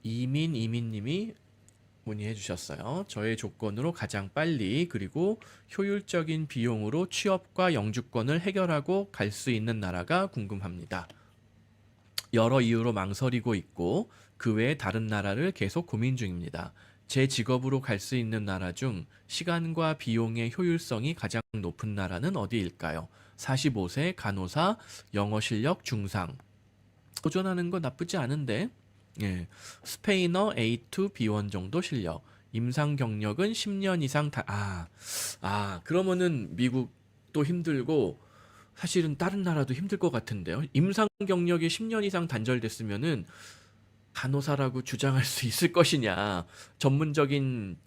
이민님이 문의해 주셨어요. 저의 조건으로 가장 빨리 그리고 효율적인 비용으로 취업과 영주권을 해결하고 갈 수 있는 나라가 궁금합니다. 여러 이유로 망설이고 있고 그 외에 다른 나라를 계속 고민 중입니다. 제 직업으로 갈 수 있는 나라 중 시간과 비용의 효율성이 가장 높은 나라는 어디일까요? 45세, 간호사, 영어 실력 중상. 도전하는 거 나쁘지 않은데, 예. 스페인어 A2, B1 정도 실력. 임상 경력은 10년 이상 그러면은 미국도 힘들고, 사실은 다른 나라도 힘들 것 같은데요. 임상 경력이 10년 이상 단절됐으면은 간호사라고 주장할 수 있을 것이냐. 전문적인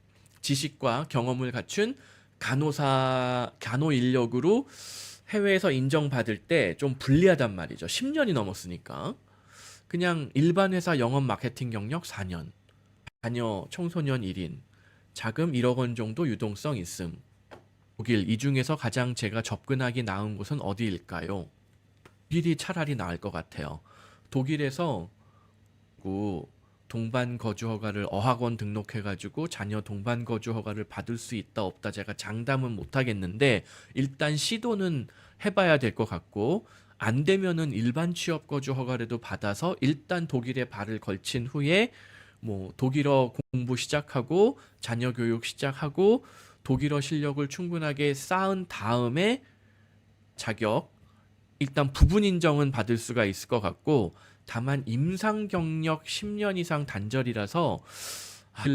지식과 경험을 갖춘 간호 인력으로 해외에서 인정받을 때 좀 불리하단 말이죠. 10년이 넘었으니까. 그냥 일반 회사 영업 마케팅 경력 4년, 자녀 청소년 1인, 자금 1억 원 정도 유동성 있음. 독일, 이 중에서 가장 제가 접근하기 나은 곳은 어디일까요? 독일이 차라리 나을 것 같아요. 독일에서 동반 거주 허가를 어학원 등록해가지고 자녀 동반 거주 허가를 받을 수 있다 없다 제가 장담은 못 하겠는데 일단 시도는 해봐야 될 것 같고 안 되면은 일반 취업 거주 허가라도 받아서 일단 독일에 발을 걸친 후에 뭐 독일어 공부 시작하고 자녀 교육 시작하고 독일어 실력을 충분하게 쌓은 다음에 자격 일단 부분 인정은 받을 수가 있을 것 같고 다만 임상 경력 10년 이상 단절이라서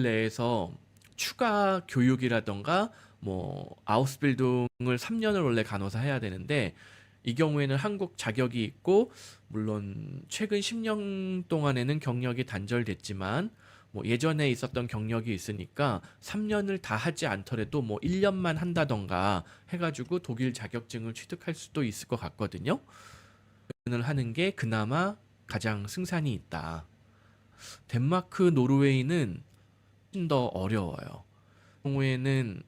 내에서 추가 교육이라던가 뭐 아우스빌딩을 3년을 원래 간호사 해야 되는데 이 경우에는 한국 자격이 있고 물론 최근 10년 동안에는 경력이 단절됐지만 뭐 예전에 있었던 경력이 있으니까 3년을 다 하지 않더라도 뭐 1년만 한다던가 해가지고 독일 자격증을 취득할 수도 있을 것 같거든요. 을 하는 게 그나마 가장 승산이 있다. 덴마크, 노르웨이는 훨씬 더 어려워요. 경우에는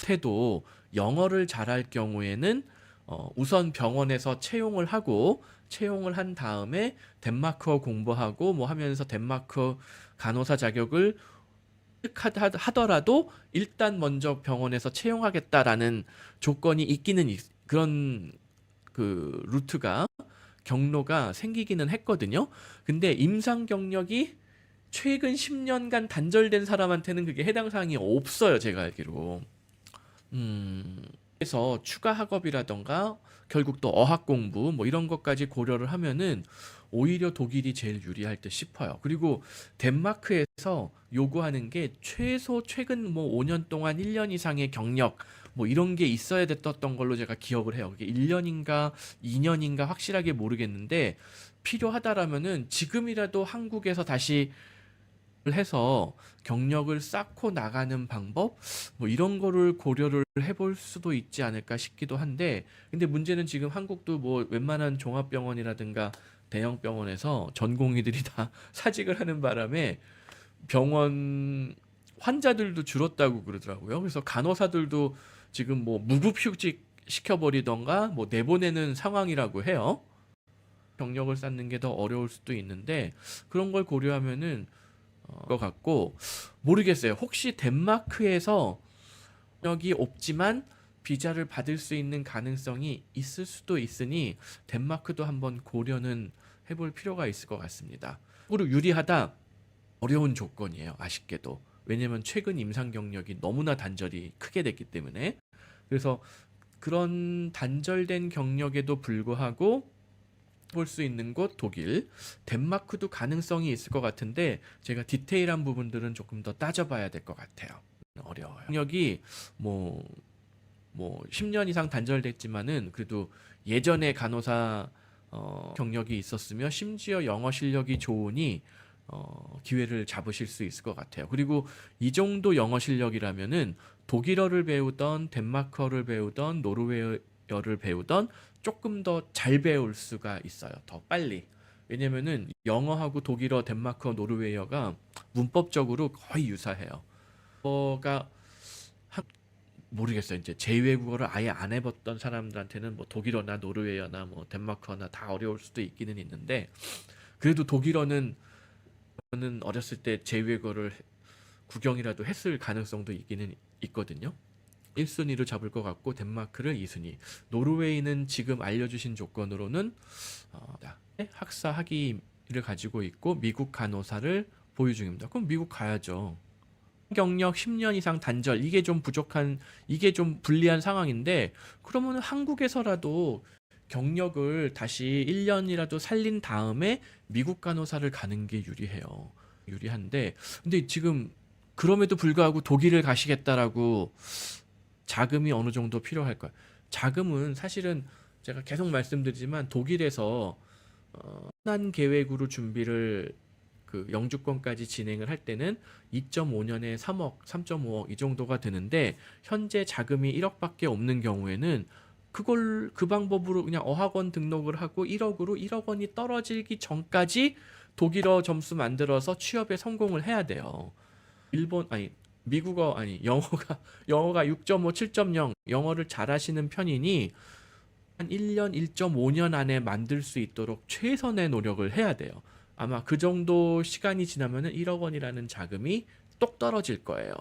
태도 영어를 잘할 경우에는 우선 병원에서 채용을 한 다음에 덴마크어 공부하고 뭐 하면서 덴마크 간호사 자격을 하더라도 일단 먼저 병원에서 채용하겠다라는 조건이 그런 그 루트가 경로가 생기기는 했거든요. 근데 임상 경력이 최근 10년간 단절된 사람한테는 그게 해당 사항이 없어요, 제가 알기로. 그래서 추가 학업이라던가 결국 또 어학 공부 뭐 이런 것까지 고려를 하면은 오히려 독일이 제일 유리할 듯 싶어요. 그리고 덴마크에서 요구하는 게 최소 최근 뭐 5년 동안 1년 이상의 경력 뭐 이런 게 있어야 됐던 걸로 제가 기억을 해요. 그게 1년인가 2년인가 확실하게 모르겠는데 필요하다라면은 지금이라도 한국에서 다시 해서 경력을 쌓고 나가는 방법 뭐 이런 거를 고려를 해볼 수도 있지 않을까 싶기도 한데 근데 문제는 지금 한국도 뭐 웬만한 종합병원이라든가 대형 병원에서 전공의들이 다 사직을 하는 바람에 병원 환자들도 줄었다고 그러더라고요. 그래서 간호사들도 지금 뭐 무급휴직 시켜버리던가 뭐 내보내는 상황이라고 해요. 경력을 쌓는 게 더 어려울 수도 있는데 그런 걸 고려하면은 것 같고 모르겠어요. 혹시 덴마크에서 여기 없지만 비자를 받을 수 있는 가능성이 있을 수도 있으니 덴마크도 한번 고려는 해볼 필요가 있을 것 같습니다. 그리고 유리하다 어려운 조건이에요. 아쉽게도. 왜냐면 최근 임상 경력이 너무나 단절이 크게 됐기 때문에 그래서 그런 단절된 경력에도 불구하고 볼 수 있는 곳 독일, 덴마크도 가능성이 있을 것 같은데 제가 디테일한 부분들은 조금 더 따져봐야 될 것 같아요. 어려워요. 경력이 뭐, 뭐 10년 이상 단절됐지만은 그래도 예전에 간호사 경력이 있었으며 심지어 영어 실력이 좋으니 기회를 잡으실 수 있을 것 같아요. 그리고 이 정도 영어 실력이라면은 독일어를 배우던 덴마크어를 배우던 노르웨어를 배우던 조금 더 잘 배울 수가 있어요. 더 빨리. 왜냐면은 영어하고 독일어, 덴마크어, 노르웨어가 문법적으로 거의 유사해요. 뭐가 모르겠어요. 이제 제2외국어를 아예 안 해봤던 사람들한테는 뭐 독일어나 노르웨어나 뭐 덴마크어나 다 어려울 수도 있기는 있는데 그래도 독일어는 저는 어렸을 때 제외거를 구경이라도 했을 가능성도 있기는 있거든요. 1순위로 잡을 것 같고 덴마크를 2순위. 노르웨이는 지금 알려주신 조건으로는 학사 학위를 가지고 있고 미국 간호사를 보유 중입니다. 그럼 미국 가야죠. 경력 10년 이상 단절, 이게 좀 부족한, 이게 좀 불리한 상황인데, 그러면 한국에서라도 경력을 다시 1년이라도 살린 다음에 미국 간호사를 가는 게 유리해요. 유리한데, 근데 지금 그럼에도 불구하고 독일을 가시겠다라고 자금이 어느 정도 필요할 거야. 자금은 사실은 제가 계속 말씀드리지만 독일에서 흔한 계획으로 준비를 그 영주권까지 진행을 할 때는 2.5년에 3억, 3.5억 이 정도가 드는데 현재 자금이 1억밖에 없는 경우에는 그걸 그 방법으로 그냥 어학원 등록을 하고 1억으로 1억 원이 떨어지기 전까지 독일어 점수 만들어서 취업에 성공을 해야 돼요. 일본 아니 미국어 아니 영어가 6.5, 7.0 영어를 잘하시는 편이니 한 1년, 1.5년 안에 만들 수 있도록 최선의 노력을 해야 돼요. 아마 그 정도 시간이 지나면은 1억 원이라는 자금이 똑 떨어질 거예요.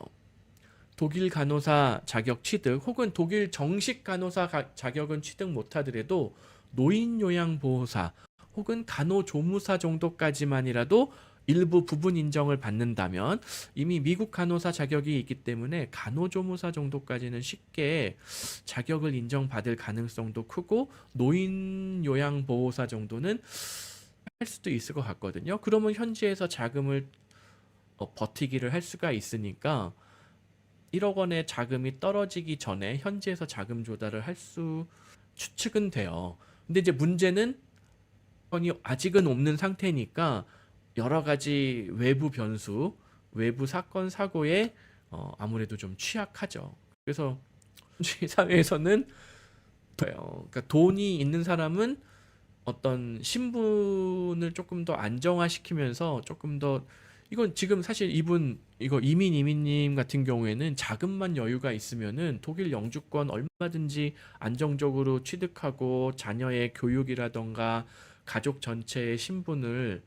독일 간호사 자격 취득 혹은 독일 정식 간호사 자격은 취득 못하더라도 노인요양보호사 혹은 간호조무사 정도까지만이라도 일부 부분 인정을 받는다면 이미 미국 간호사 자격이 있기 때문에 간호조무사 정도까지는 쉽게 자격을 인정받을 가능성도 크고 노인요양보호사 정도는 할 수도 있을 것 같거든요. 그러면 현지에서 자금을 버티기를 할 수가 있으니까 1억 원의 자금이 떨어지기 전에 현지에서 자금 조달을 할 수 추측은 돼요. 근데 이제 문제는 아직은 없는 상태니까 여러 가지 외부 변수, 외부 사건 사고에 아무래도 좀 취약하죠. 그래서 사회에서는 그러니까 돈이 있는 사람은 어떤 신분을 조금 더 안정화시키면서 조금 더 이건 지금 사실 이거 이민님 같은 경우에는 자금만 여유가 있으면은 독일 영주권 얼마든지 안정적으로 취득하고 자녀의 교육이라던가 가족 전체의 신분을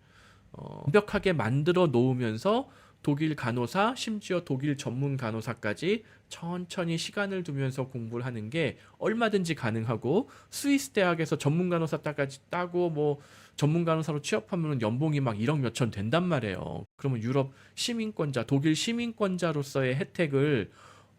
완벽하게 만들어 놓으면서 독일 간호사, 심지어 독일 전문 간호사까지 천천히 시간을 두면서 공부를 하는 게 얼마든지 가능하고 스위스 대학에서 전문 간호사 따고 뭐 전문 간호사로 취업하면 연봉이 막 1억 몇천 된단 말이에요. 그러면 유럽 시민권자, 독일 시민권자로서의 혜택을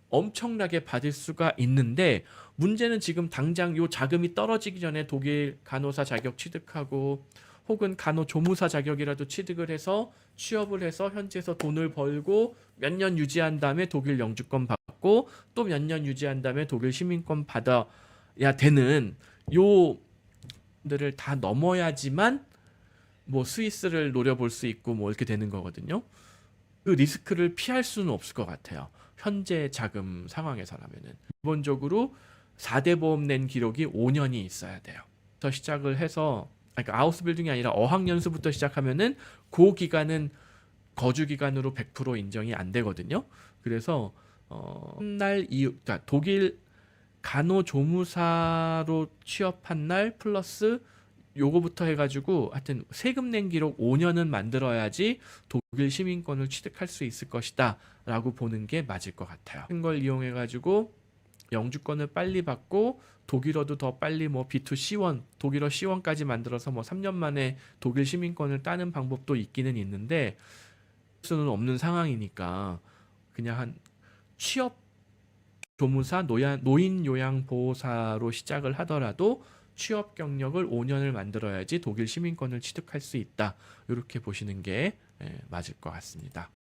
엄청나게 받을 수가 있는데 문제는 지금 당장 요 자금이 떨어지기 전에 독일 간호사 자격 취득하고 혹은 간호조무사 자격이라도 취득을 해서 취업을 해서 현지에서 돈을 벌고 몇 년 유지한 다음에 독일 영주권 받고 또 몇 년 유지한 다음에 독일 시민권 받아야 되는 요들을 다 넘어야지만 뭐 스위스를 노려볼 수 있고 뭐 이렇게 되는 거거든요. 그 리스크를 피할 수는 없을 것 같아요. 현재 자금 상황에서라면은 기본적으로 4대 보험 낸 기록이 5년이 있어야 돼요. 더 시작을 해서 그러니까 아우스 빌딩이 아니라 어학연수부터 시작하면은 그 기간은 거주 기간으로 100% 인정이 안 되거든요. 그래서 그러니까 독일 간호조무사로 취업한 날 플러스 요거부터 해가지고 하여튼 세금 낸 기록 5년은 만들어야지 독일 시민권을 취득할 수 있을 것이다 라고 보는 게 맞을 것 같아요. 그걸 이용해가지고 영주권을 빨리 받고 독일어도 더 빨리 뭐 B2C1 독일어 C1까지 만들어서 뭐 3년 만에 독일 시민권을 따는 방법도 있기는 있는데 수는 없는 상황이니까 그냥 한 취업 조무사 노인 요양 보호사로 시작을 하더라도 취업 경력을 5년을 만들어야지 독일 시민권을 취득할 수 있다. 이렇게 보시는 게 맞을 것 같습니다.